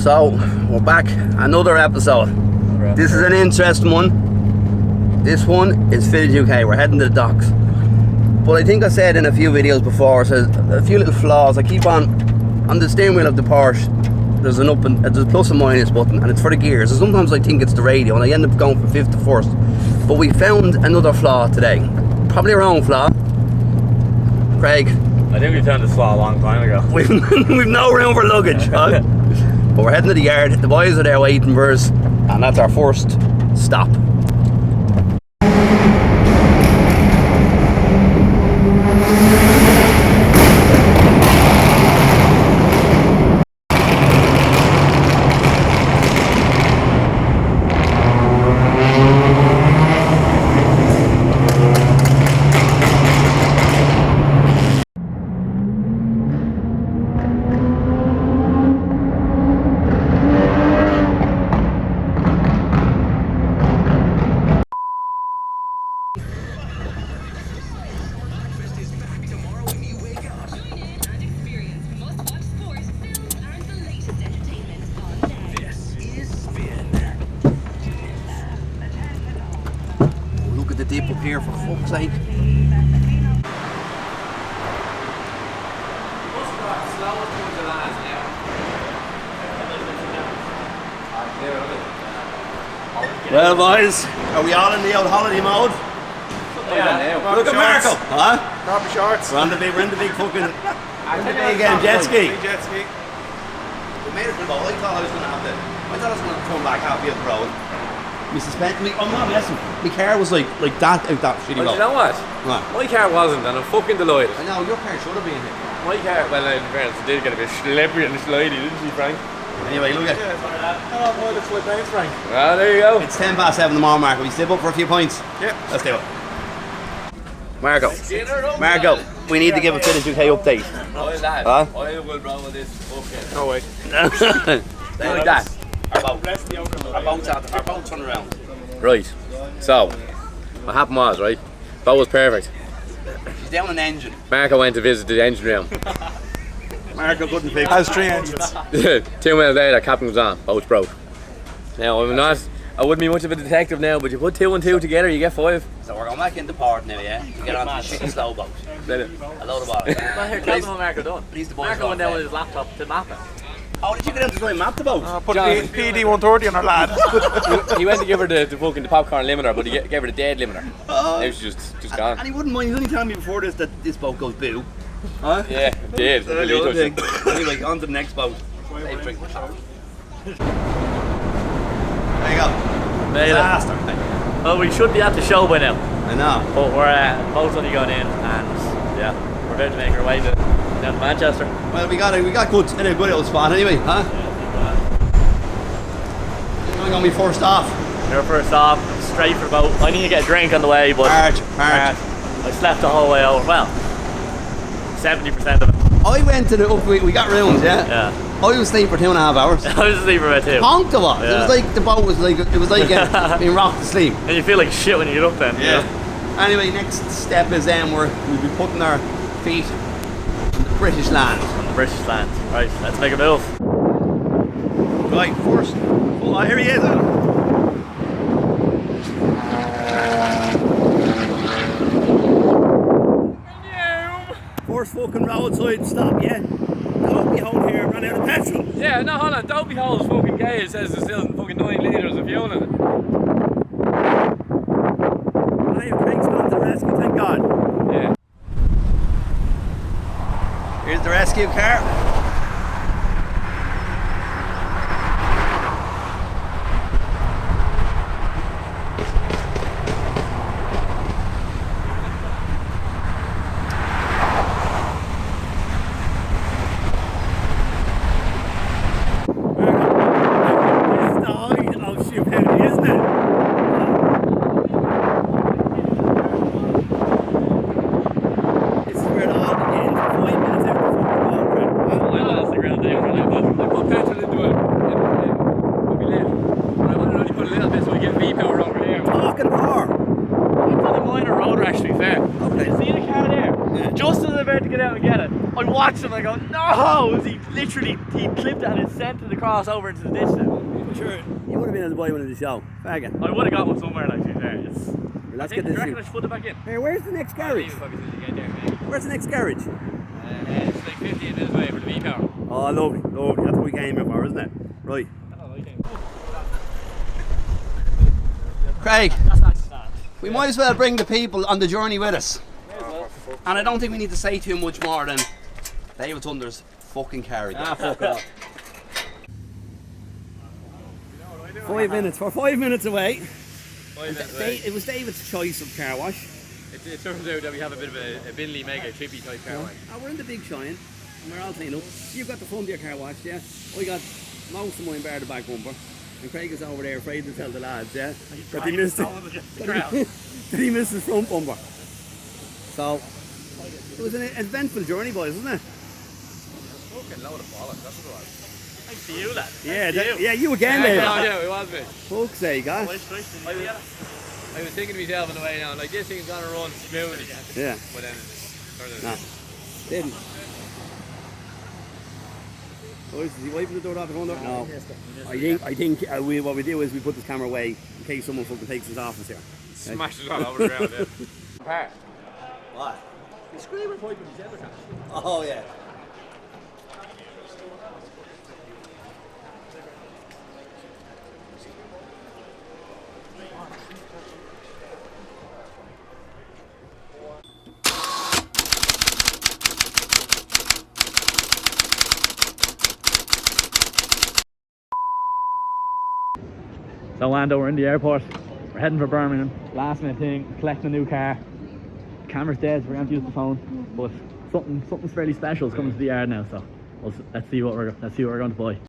So we're back, another episode. This is an interesting one. This one is FittedUK. We're heading to the docks. But I think I said in a few videos before, so a few little flaws. I keep on the steering wheel of the Porsche. There's an there's a plus and minus button, and it's for the gears. So sometimes I think it's the radio, and I end up going from fifth to first. But we found another flaw today. Probably our own flaw. Craig. I think we found this flaw a long time ago. We've no room for luggage, huh? But we're heading to the yard. The boys are there waiting for us, and that's our first stop. Dip up here for fuck's sake. Well boys, are we all in the old holiday mode? Yeah. Look at Marco, huh? Grab your shorts. We're in the big fucking jet ski. Jet ski. We made it for the boat. I thought I was going to turn back halfway up the road. Mrs. Bentley, I'm not messing. My car was like that out that shitty road. You know what? What? My car wasn't, and I'm fucking delighted. I know, your car should have been here. My car, well, in fairness, it did get a bit slippery and slidey, didn't she, Frank? Anyway, look at it. Oh boy, let's slip down, Frank. Ah, there you go. It's 7:10 in the morning, Marco. We step up for a few points. Yeah. Let's do it. Marco, we need to give a FittedUK update. Oh, that. Huh? I will roll with this. Okay. No way. Like that. Our boat's turn around. Right. So, what happened was, right? Boat was perfect. She's down an engine. Marco went to visit the engine room. Marco couldn't fix it. Has 3 engines. 2 minutes later, captain was on. Boat's broke. Now, I wouldn't be much of a detective now, but you put 2 and 2 together, you get 5. So we're going back into port now, yeah? To get on the shitty slow boat. A load of water. Well, here, tell them what Marco done. Please the boys Marco went down with his laptop to map it. Oh, did you get out to try and map the boat? Put PD 130 on our lad. He went to give her the popcorn limiter, but he gave her the dead limiter. Now she's just gone. And he wouldn't mind, he was only telling me before this that this boat goes boo. Huh? Yeah, it did. Anyway, on to the next boat. Hey, drink the shot. There you go. Made Disaster. Well, we should be at the show by now. I know. But we're both only going in, and yeah, we're about to make our way down to Manchester. Well, we got good in a good little spot anyway, huh? You're going to be first off. We're first off, straight for the boat. I need to get a drink on the way, but March. I slept the whole way over. Well, 70% of it. I went to we got rooms, yeah? Yeah. I was staying for 2.5 hours. I was asleep for about 2. Honked it was. Yeah. It was like the boat was like being rocked to sleep. And you feel like shit when you get up then. Yeah. Anyway, next step is we'll be putting our feet in the British land. On the British land. Right, let's make a move. Right, first. Oh, here he is. First fucking roadside stop, yeah. Don't be hold here, run out of petrol. Yeah, no, hold on. Don't be holding fucking gay. It says there's still fucking 9 litres of fuel in it. Craig's gone to the rescue, thank God. Yeah. Here's the rescue car. about to get out and get it. I watched him, I go, no! He clipped it and it sent it across over into the ditch then. Sure, you would have been able to buy one of the show. Faggot. I would have got one somewhere like there. Let's I get think, this do you reckon thing. I should put it back in? Hey, where's the next garage? Where's the next garage? It's like 15 minutes away for the V-power. Oh, lovely, lovely. That's what we came here for, isn't it? Right. Craig, we might as well bring the people on the journey with us. And I don't think we need to say too much more than David Thunder's fucking car again. Ah, fuck off. 5 minutes. We're 5 minutes away. It It was David's choice of car wash. turns out that we have a bit of a Binley mega trippy type car wash. We're in the big shine, and we're all cleaned up. You've got the front of your car wash, yeah? I got most of mine bar the back bumper. And Craig is over there afraid to tell the lads, yeah? That he missed it. That he missed his front bumper. So, it was an eventful journey, boys, wasn't it? Fucking load of bollocks, that's what it was. Thanks to you, lad. Yeah, you again, David. Yeah, it was, mate. Fuck's sake, huh? I was thinking to myself on the way down, like this thing's gonna run smoothly. Yeah. But then it Nah, didn't. Oh, is he wiping the door off the front door? No. I think what we do is we put this camera away in case someone fucking takes his office here. smashed it all over the ground, yeah. Apart. What? The screamer pipe in December time. Oh, yeah. So Lando, we're in the airport. We're heading for Birmingham. Last minute thing, collecting a new car. Camera's dead, so we're going to use the phone. But something's fairly special is coming to the yard now, so let's see what we're going to buy.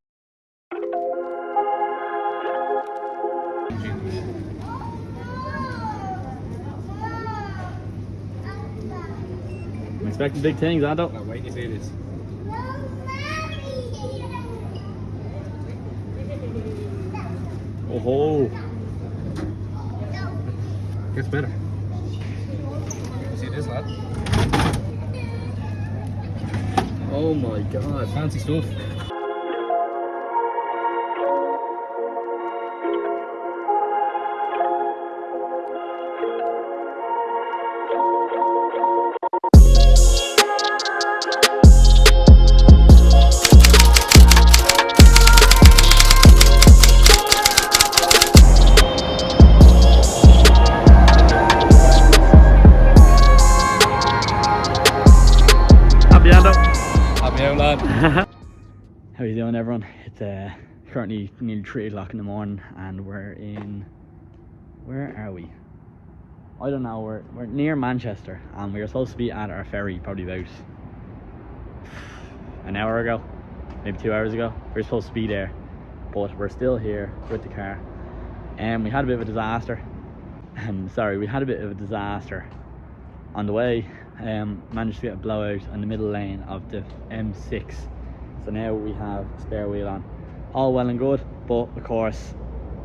I'm expecting big things, Lando. I'm waiting to see this. Oh, Gets better. See this, lad? oh my God! Fancy stuff. How you doing, everyone? It's currently nearly 3 o'clock in the morning, and we're in. Where are we? I don't know. We're near Manchester, and we were supposed to be at our ferry probably about an hour ago, maybe 2 hours ago. We were supposed to be there, but we're still here with the car. And we had a bit of a disaster. We had a bit of a disaster on the way. Managed to get a blowout in the middle lane of the M6. So now we have a spare wheel on. All well and good, but of course,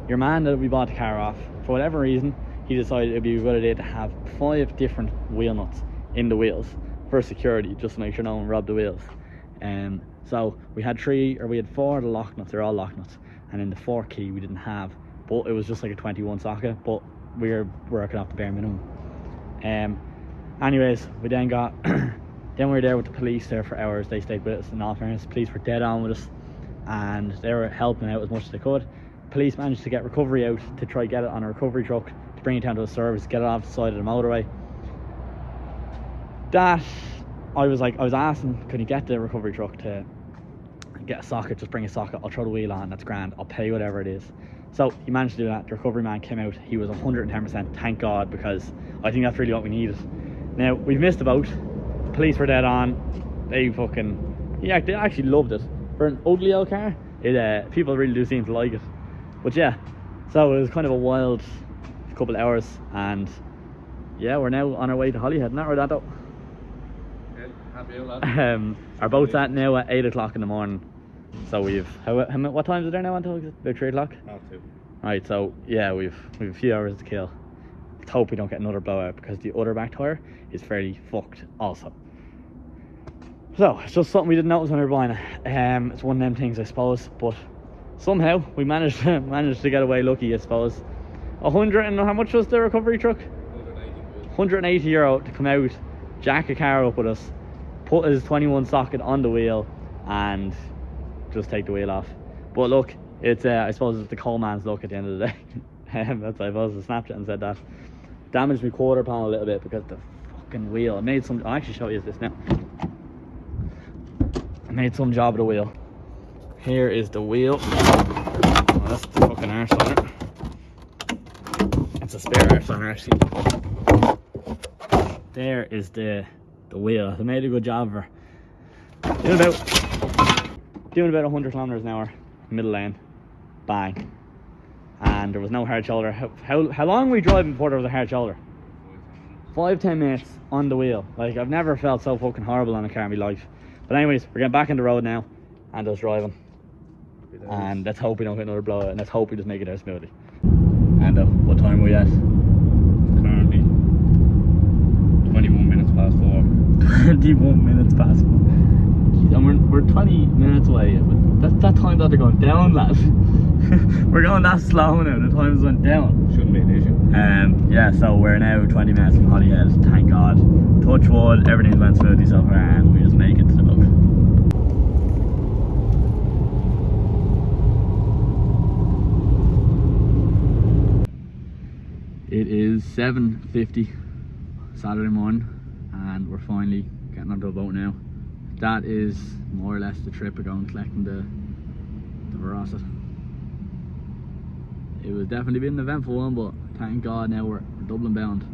your man that we bought the car off, for whatever reason, he decided it would be a good idea to have 5 different wheel nuts in the wheels for security, just to make sure no one robbed the wheels. So we had 4 of the lock nuts, they're all lock nuts, and in the 4th key we didn't have, but it was just like a 21 socket, but we were working off the bare minimum. Anyways, we then got then we were there with the police there for hours. They stayed with us. In all fairness, the police were dead on with us, and they were helping out as much as they could. Police managed to get recovery out to try get it on a recovery truck to bring it down to a service, get it off the side of the motorway. That I was asking, can you get the recovery truck to get a socket? Just bring a socket. I'll throw the wheel on. That's grand. I'll pay whatever it is. So he managed to do that. The recovery man came out. He was 110%. Thank God, because I think that's really what we needed. Now, we've missed the boat. Police were dead on. They actually loved it. For an ugly old car, people really do seem to like it. But yeah, so it was kind of a wild couple of hours, and yeah, we're now on our way to Holyhead. Not right, though. Happy lad. Our boat's now at 8 o'clock in the morning. So what time is it there now until about 3 o'clock? Half 2. Right, so yeah, we've a few hours to kill. Let's hope we don't get another blowout, because the other back tire is fairly fucked also. So it's just something we didn't notice when we were buying it. It's one of them things, I suppose, but somehow we managed to get away lucky, I suppose. 100 and how much was the recovery truck? 180 euro to come out, jack a car up with us, put his 21 socket on the wheel and just take the wheel off. But look, it's I suppose it's the coal man's luck at the end of the day. That's, I suppose, the Snapchat and said that. Damaged my quarter panel a little bit because the fucking wheel, I made some, I'll actually show you this now. I made some job of the wheel. Here is the wheel. Oh, that's the fucking arse on it. It's a spare arse on it, actually. There is the wheel. I made a good job of her. Doing about 100 kilometers an hour, middle lane, bang. And there was no hard shoulder. How long were we driving before there was a hard shoulder? 5-10 minutes on the wheel. Like, I've never felt so fucking horrible on a car in my life. But anyways, we're getting back on the road now and just driving. And let's hope we don't hit another blowout, and let's hope we just make it out smoothly. And what time are we at? Currently 21 minutes past 4. 21 minutes past 4. Jeez, and we're 20 minutes away. That's that time that they're going down, lads. We're going that slow now, the times went down. Shouldn't be an issue. Yeah, so we're now 20 minutes from Holyhead, thank God. Touch wood, everything's went smoothly so far, and we just make it to the boat. It is 7:50 Saturday morning, and we're finally getting onto a boat now. That is more or less the trip we're going collecting the Verossa. It was definitely been an eventful one, but thank God now we're Dublin bound.